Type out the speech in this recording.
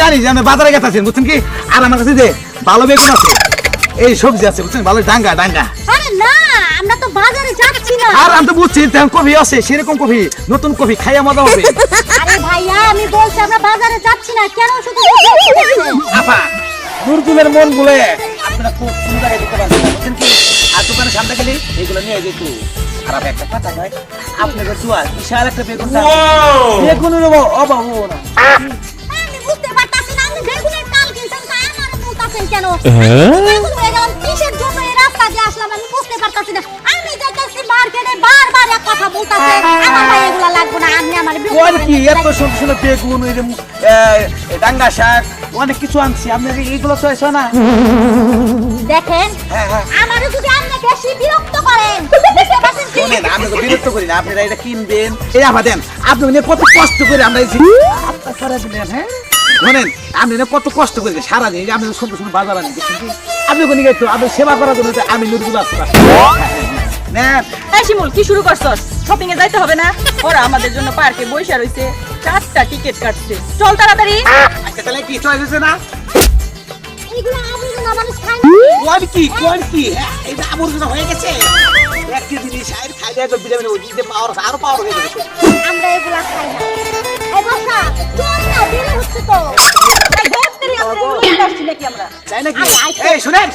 জানি যে আপনি বাজারে গেছেন বুঝছেন কি, আর আমার কাছে যে ভালো বেগুন আছে, এই সবজি আছে বুঝছেন, ভালো ডাঙ্গা ডাঙ্গা। আরে না, আমরা তো বাজারে যাচ্ছি না। আর আমি তো বুঝছি তেমন কফি আছে, সেরকম কফি, নতুন কফি খাইয়া মজা হবে। আরে ভাইয়া, আমি বলছি আমরা বাজারে যাচ্ছি না, কেন শুধু আপা নুরগুলের মন গুলে আপনারা খুব সুন্দর দিতে পারছেন বুঝছেন কি, আর দোকানের সামনে গেলে এগুলো নিয়ে যেত। আর আপনি একটা কথা কয়, আপনাদের দোয়া বিশাল একটা বেগুন বেগুনের অভাব হবো না। আমি বুঝতে পারতাছি না, আমি বেগুনের কাল কিনতাম, তাই আমারে বলতাছেন কেন? বেগুন হয়ে গেলাম, কিসের জন্য এই রাস্তা দিয়ে আসলাম আমি বুঝতে পারতাছি না। আমি যাইতাছি মার্কেটে, বারবার এক কথা বলতাছে, আমার ভাই এগুলা লাগবে না, আপনি আমার কোন কি এত সুন্দর সুন্দর বেগুন, ওই যে ডাঙ্গা শাক, অনেক কিছু আনছি, আপনার এইগুলো তো এসো না। দেখেন, আমারে যদি আপনি বেশি বিরক্ত করেন, বুঝতে পারছেন কি? শুনেন, আমি তো বিরক্ত করি না, আপনারা এটা কিনবেন, এই আবার দেন, আপনি উনি কত কষ্ট করে আমরা এই আপনার সারা দিলেন। হ্যাঁ শোনেন, আপনি না কত কষ্ট করে সারাদিন আপনি সুন্দর সুন্দর বাজার আনি দেখছেন কি, আপনি কোন গেছো, আপনি সেবা করার জন্য আমি নুরগুলো আসতে পারছি নেন। এই শিমুল, কি শুরু করছস? শপিং এ যাইতে হবে না? ওরা আমাদের জন্য পার্কে বইসা রইছে, 4টা টিকেট কাটছে। চল তাড়াতাড়ি। আচ্ছা তাহলে কি চয়েছে না, এইগুলো আবর্জনা মানুষ খায় কোন কি এই আবর্জনা হয়ে গেছে, একটা জিনিস আর খাইলে একবার ভিটামিন ওই দিতে পাওয়ার আরো পাওয়ার হয়ে যাবে। আমরা এগুলা খাই না। এই বসা, চল না, দেরি হচ্ছে তো। এই ধরতেরি আমরা এগুলো নিয়ে আসছি নাকি আমরা? তাই নাকি? আরে, আইছে। এই শুনেন